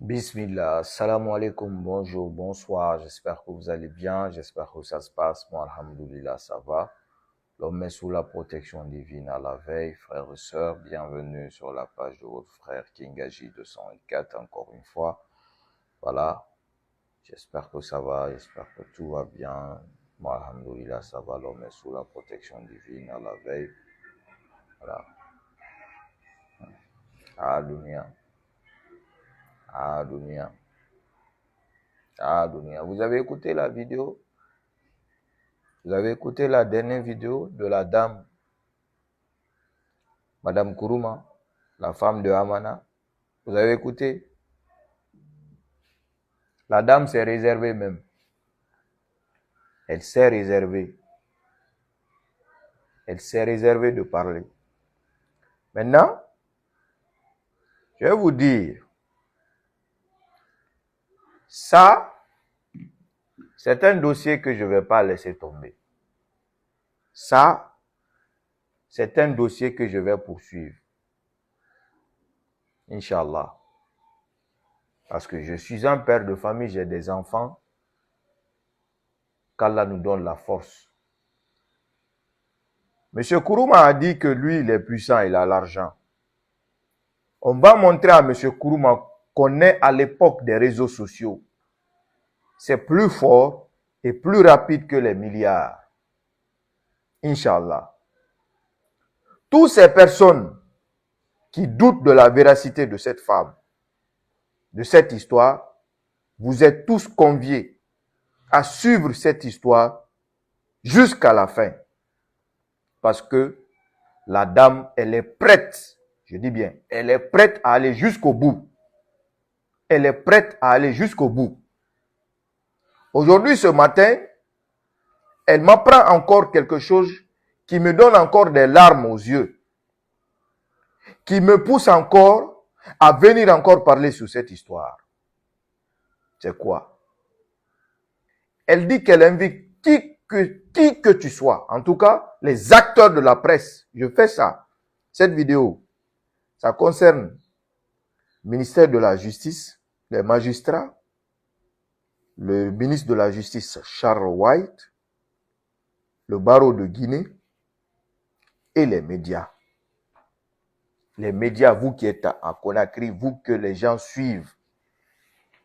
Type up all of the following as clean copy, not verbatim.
Bismillah, salam alaikum, bonjour, bonsoir, j'espère que vous allez bien, j'espère que ça se passe, moi alhamdoulilah ça va. L'homme est sous la protection divine à la veille, frères et sœurs, bienvenue sur la page de votre frère Kingaji 204 encore une fois. Voilà, j'espère que ça va, j'espère que tout va bien, moi alhamdoulilah ça va, l'homme est sous la protection divine à la veille. Voilà, ah dunia, ah dunia. Ah, Dunia, vous avez écouté la vidéo? Vous avez écouté la dernière vidéo de la dame, Madame Kourouma, la femme de Hamana? Vous avez écouté? La dame s'est réservée même. Elle s'est réservée. Elle s'est réservée de parler. Maintenant, je vais vous dire, ça, c'est un dossier que je ne vais pas laisser tomber. Ça, c'est un dossier que je vais poursuivre. Inch'Allah. Parce que je suis un père de famille, j'ai des enfants. Qu'Allah nous donne la force. Monsieur Kourouma a dit que lui, il est puissant, il a l'argent. On va montrer à Monsieur Kourouma qu'on est à l'époque des réseaux sociaux. C'est plus fort et plus rapide que les milliards. Inch'Allah. Toutes ces personnes qui doutent de la véracité de cette femme, de cette histoire, vous êtes tous conviés à suivre cette histoire jusqu'à la fin. Parce que la dame, elle est prête, je dis bien, elle est prête à aller jusqu'au bout. Elle est prête à aller jusqu'au bout. Aujourd'hui, ce matin, elle m'apprend encore quelque chose qui me donne encore des larmes aux yeux, qui me pousse encore à venir encore parler sur cette histoire. C'est quoi? Elle dit qu'elle invite qui que tu sois, en tout cas les acteurs de la presse. Je fais ça. Cette vidéo, ça concerne le ministère de la Justice, les magistrats, le ministre de la Justice Charles White, le barreau de Guinée et les médias. Les médias, vous qui êtes à Conakry, vous que les gens suivent.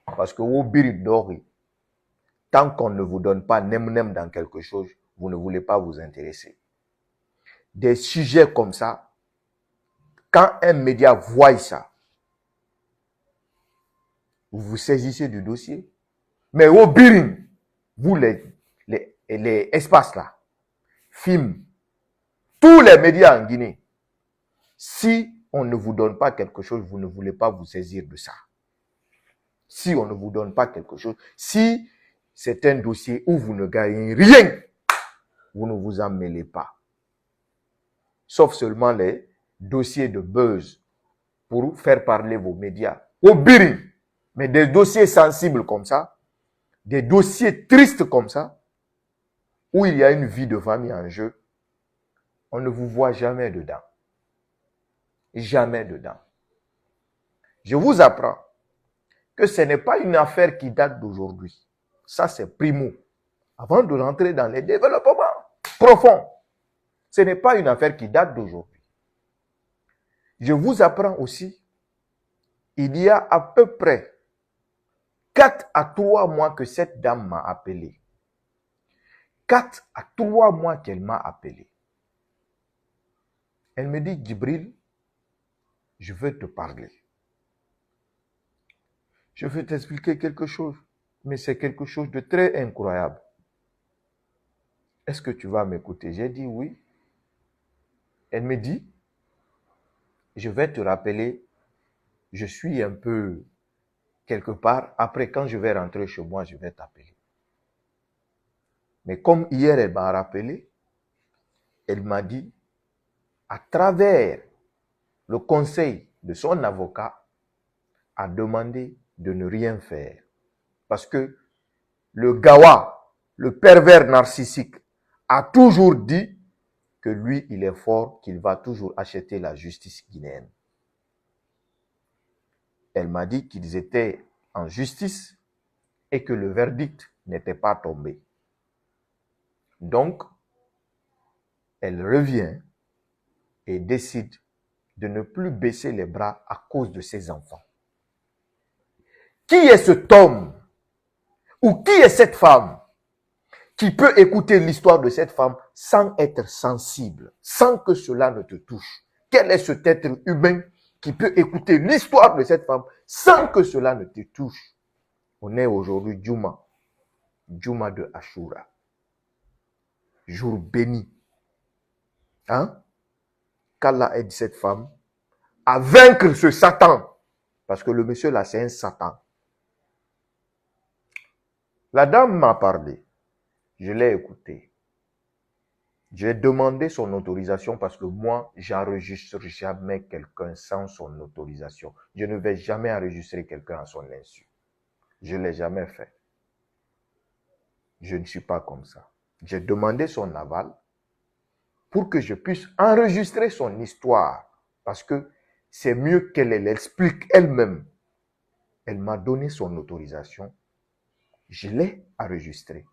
Parce que vous biridori, tant qu'on ne vous donne pas nem dans quelque chose, vous ne voulez pas vous intéresser. Des sujets comme ça, quand un média voit ça, vous vous saisissez du dossier. Mais au birin, vous les espaces là, films, tous les médias en Guinée, si on ne vous donne pas quelque chose, vous ne voulez pas vous saisir de ça. Si on ne vous donne pas quelque chose, si c'est un dossier où vous ne gagnez rien, vous ne vous en mêlez pas. Sauf seulement les dossiers de buzz pour faire parler vos médias. Au biri, mais des dossiers sensibles comme ça, des dossiers tristes comme ça, où il y a une vie de famille en jeu, on ne vous voit jamais dedans. Jamais dedans. Je vous apprends que ce n'est pas une affaire qui date d'aujourd'hui. Ça, c'est primo. Avant de rentrer dans les développements profonds, ce n'est pas une affaire qui date d'aujourd'hui. Je vous apprends aussi, il y a à peu près 4 à 3 mois que cette dame m'a appelé. 4 à 3 mois qu'elle m'a appelé. Elle me dit, Djibril, je veux te parler. Je veux t'expliquer quelque chose, mais c'est quelque chose de très incroyable. Est-ce que tu vas m'écouter? J'ai dit oui. Elle me dit, je vais te rappeler, je suis un peu quelque part, après quand je vais rentrer chez moi, je vais t'appeler. Mais comme hier elle m'a rappelé, elle m'a dit, à travers le conseil de son avocat, a demandé de ne rien faire. Parce que le gawa, le pervers narcissique, a toujours dit que lui, il est fort, qu'il va toujours acheter la justice guinéenne. Elle m'a dit qu'ils étaient en justice et que le verdict n'était pas tombé. Donc, elle revient et décide de ne plus baisser les bras à cause de ses enfants. Qui est cet homme ou qui est cette femme qui peut écouter l'histoire de cette femme sans être sensible, sans que cela ne te touche? Quel est cet être humain qui peut écouter l'histoire de cette femme sans que cela ne te touche? On est aujourd'hui Juma de Ashura, jour béni. Hein? Qu'Allah aide cette femme à vaincre ce Satan, parce que le monsieur là, c'est un Satan. La dame m'a parlé, je l'ai écouté. J'ai demandé son autorisation parce que moi, j'enregistre jamais quelqu'un sans son autorisation. Je ne vais jamais enregistrer quelqu'un à son insu. Je ne l'ai jamais fait. Je ne suis pas comme ça. J'ai demandé son aval pour que je puisse enregistrer son histoire parce que c'est mieux qu'elle l'explique elle-même. Elle m'a donné son autorisation. Je l'ai enregistrée.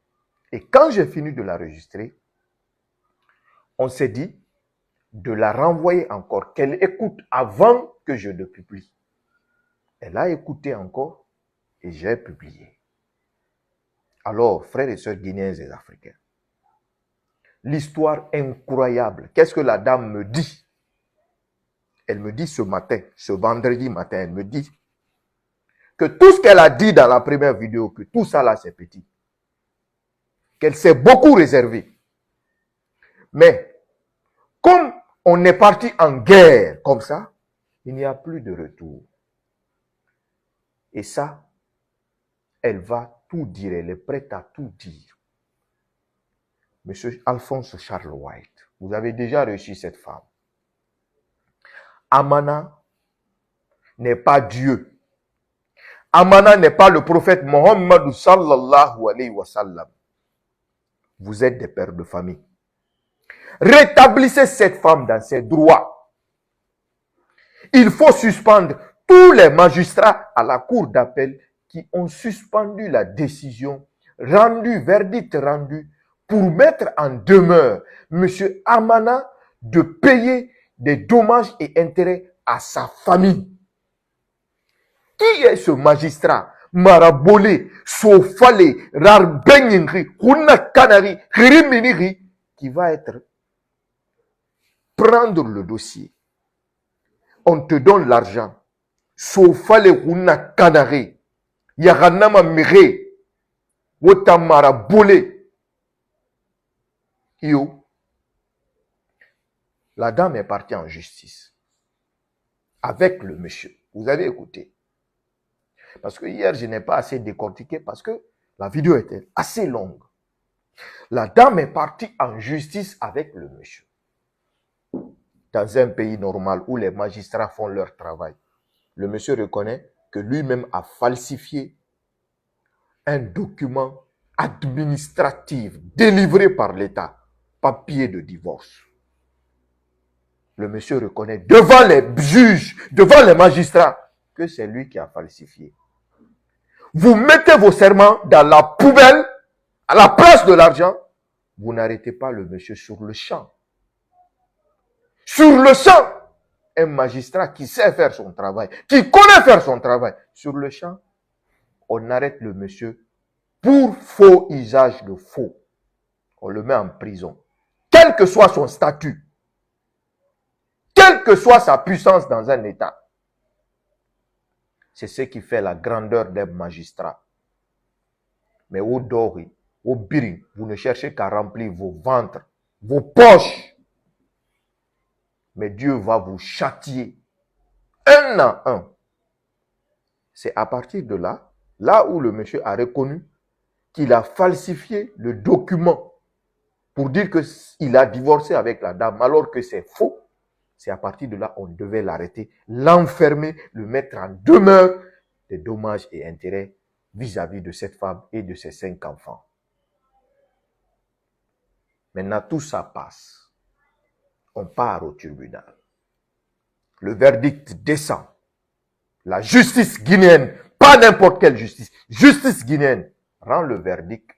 Et quand j'ai fini de l'enregistrer, on s'est dit de la renvoyer encore, qu'elle écoute avant que je ne publie. Elle a écouté encore et j'ai publié. Alors, frères et sœurs guinéens et africains, l'histoire incroyable, qu'est-ce que la dame me dit? Elle me dit ce matin, ce vendredi matin, elle me dit que tout ce qu'elle a dit dans la première vidéo, que tout ça là c'est petit, qu'elle s'est beaucoup réservée. Mais comme on est parti en guerre comme ça, il n'y a plus de retour. Et ça, elle va tout dire, elle est prête à tout dire. Monsieur Alphonse Charles White, vous avez déjà reçu cette femme. Amana n'est pas Dieu. Amana n'est pas le prophète Mohammed sallallahu alayhi wa sallam. Vous êtes des pères de famille. Rétablissez cette femme dans ses droits. Il faut suspendre tous les magistrats à la cour d'appel qui ont suspendu la décision rendue, verdict rendu, pour mettre en demeure M. Amana de payer des dommages et intérêts à sa famille. Qui est ce magistrat? Marabolé, Sofale, Rarbenyingri, Huna Kanari, Hiriminiri, qui va être prendre le dossier. On te donne l'argent. Sofale, Huna Kanari, Yaranama Mire, Wotamara Bolé. Yo. La dame est partie en justice avec le monsieur. Vous avez écouté. Parce que hier, je n'ai pas assez décortiqué parce que la vidéo était assez longue. La dame est partie en justice avec le monsieur. Dans un pays normal où les magistrats font leur travail, le monsieur reconnaît que lui-même a falsifié un document administratif délivré par l'État, papier de divorce. Le monsieur reconnaît devant les juges, devant les magistrats, que c'est lui qui a falsifié. Vous mettez vos serments dans la poubelle, à la place de l'argent, vous n'arrêtez pas le monsieur sur le champ. Sur le champ, un magistrat qui sait faire son travail, qui connaît faire son travail, sur le champ, on arrête le monsieur pour faux usage de faux. On le met en prison. Quel que soit son statut, quelle que soit sa puissance dans un État, c'est ce qui fait la grandeur des magistrats. Mais au Dori, au Biri, vous ne cherchez qu'à remplir vos ventres, vos poches. Mais Dieu va vous châtier un à un. C'est à partir de là, là où le monsieur a reconnu qu'il a falsifié le document pour dire qu'il a divorcé avec la dame alors que c'est faux. C'est à partir de là on devait l'arrêter, l'enfermer, le mettre en demeure des dommages et intérêts vis-à-vis de cette femme et de ses 5 enfants. Maintenant, tout ça passe. On part au tribunal. Le verdict descend. la justice guinéenne, pas n'importe quelle justice, justice guinéenne, rend le verdict,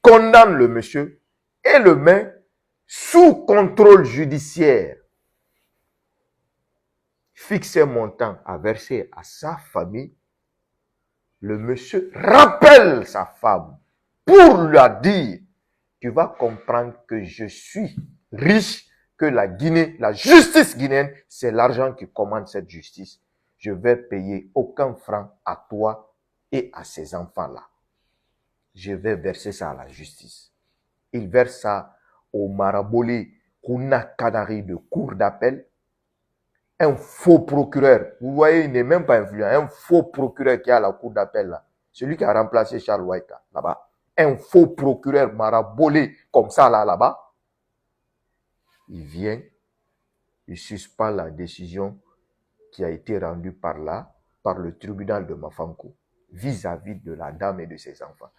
condamne le monsieur et le met sous contrôle judiciaire, fixe un montant à verser à sa famille, le monsieur rappelle sa femme pour lui dire, tu vas comprendre que je suis riche, que la Guinée, la justice guinéenne, c'est l'argent qui commande cette justice. Je vais payer aucun franc à toi et à ces enfants-là. Je vais verser ça à la justice. Il verse ça au Marabolé Kuna Kadari de cour d'appel. Un faux procureur, vous voyez, il n'est même pas influent, un faux procureur qui est à la cour d'appel là, celui qui a remplacé Charles White là-bas, un faux procureur Marabolé comme ça là-bas, il vient, il suspend la décision qui a été rendue par le tribunal de Mafanko vis-à-vis de la dame et de ses enfants.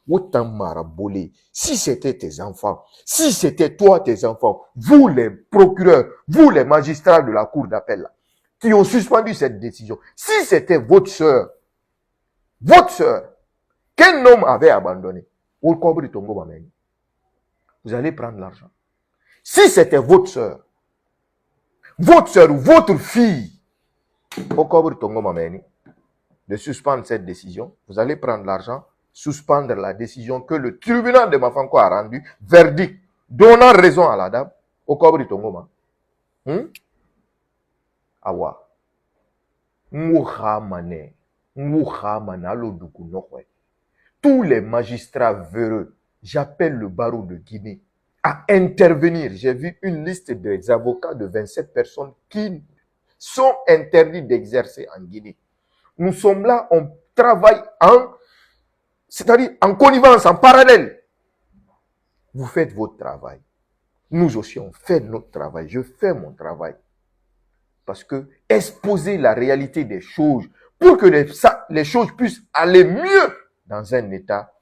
Autant Marabolé, si c'était tes enfants, si c'était toi tes enfants, vous les procureurs, vous les magistrats de la cour d'appel qui ont suspendu cette décision, si c'était votre sœur, qu'un homme avait abandonné, vous allez prendre l'argent. Si c'était votre sœur ou votre fille, de suspendre cette décision, vous allez prendre l'argent, suspendre la décision que le tribunal de Mafanko a rendue, verdict, donnant raison à la dame, au Kobri Tongoma. Awa. Tous les magistrats véreux, j'appelle le barreau de Guinée à intervenir. J'ai vu une liste des avocats de 27 personnes qui sont interdits d'exercer en Guinée. Nous sommes là, on travaille c'est-à-dire en connivence, en parallèle. Vous faites votre travail. Nous aussi, on fait notre travail. Je fais mon travail. Parce que exposer la réalité des choses pour que les choses puissent aller mieux dans un État,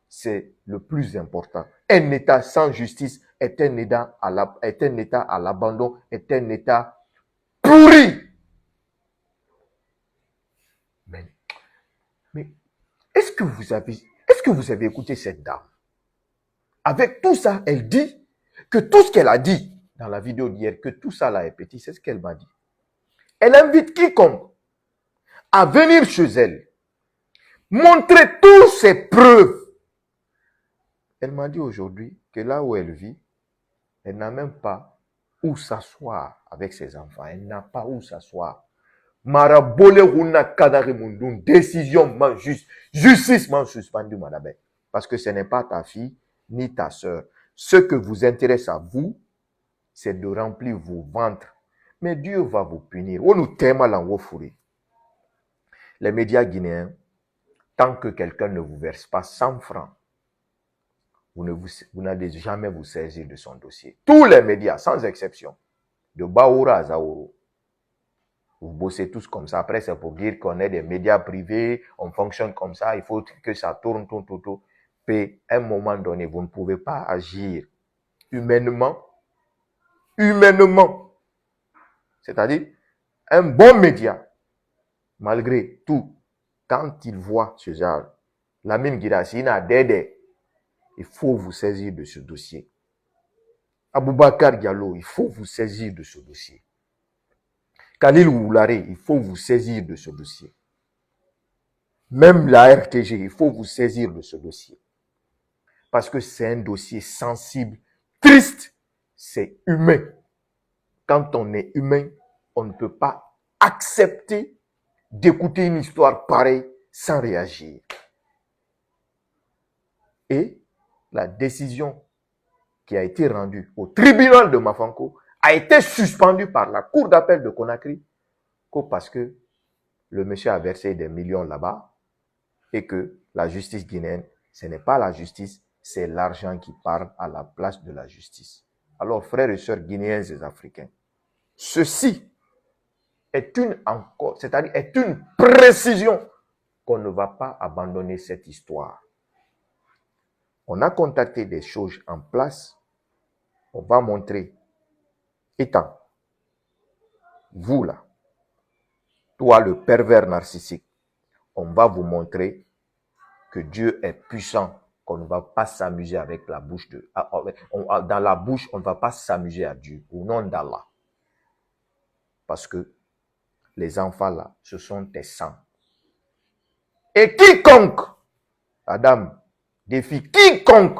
c'est le plus important. Un État sans justice est un État à l'abandon, est un État pourri. Mais est-ce que vous avez écouté cette dame? Avec tout ça, elle dit que tout ce qu'elle a dit dans la vidéo d'hier, que tout ça là est petit, c'est ce qu'elle m'a dit. Elle invite quiconque à venir chez elle, montrer toutes ses preuves. Elle m'a dit aujourd'hui que là où elle vit, elle n'a même pas où s'asseoir avec ses enfants. Elle n'a pas où s'asseoir. Marabole Runa Kadari Mundun, décision juste, justice suspendue, madame. Parce que ce n'est pas ta fille ni ta soeur. Ce que vous intéresse à vous, c'est de remplir vos ventres. Mais Dieu va vous punir. On nous t'aime à l'envoyer. Les médias guinéens, tant que quelqu'un ne vous verse pas 100 francs, vous n'allez jamais vous saisir de son dossier. Tous les médias, sans exception, de Baoura à Zaouro, vous bossez tous comme ça. Après, c'est pour dire qu'on est des médias privés, on fonctionne comme ça, il faut que ça tourne, tout. Mais à un moment donné, vous ne pouvez pas agir humainement. C'est-à-dire, un bon média, malgré tout, quand il voit ce genre, Lamine Guirassy n'a d'aide, il faut vous saisir de ce dossier. Aboubakar Diallo, il faut vous saisir de ce dossier. Khalil Oularé, il faut vous saisir de ce dossier. Même la RTG, il faut vous saisir de ce dossier. Parce que c'est un dossier sensible, triste, c'est humain. Quand on est humain, on ne peut pas accepter d'écouter une histoire pareille sans réagir. Et la décision qui a été rendue au tribunal de Mafanko a été suspendue par la cour d'appel de Conakry parce que le monsieur a versé des millions là-bas et que la justice guinéenne, ce n'est pas la justice, c'est l'argent qui parle à la place de la justice. Alors, frères et sœurs guinéens et africains, ceci est une précision qu'on ne va pas abandonner cette histoire. On a contacté des choses en place. On va montrer. Étant, vous là, toi le pervers narcissique, on va vous montrer que Dieu est puissant, qu'on ne va pas s'amuser avec la bouche de... Dans la bouche, on ne va pas s'amuser à Dieu, au nom d'Allah. Parce que les enfants là, ce sont tes sangs. Et quiconque, Adam défie quiconque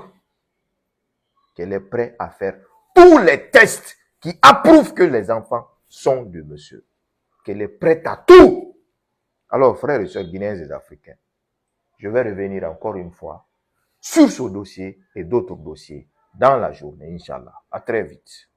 qu'elle est prêt à faire tous les tests qui approuvent que les enfants sont de monsieur. Qu'elle est prête à tout. Alors, frères et sœurs guinéens et africains, je vais revenir encore une fois sur ce dossier et d'autres dossiers dans la journée, Inch'Allah. À très vite.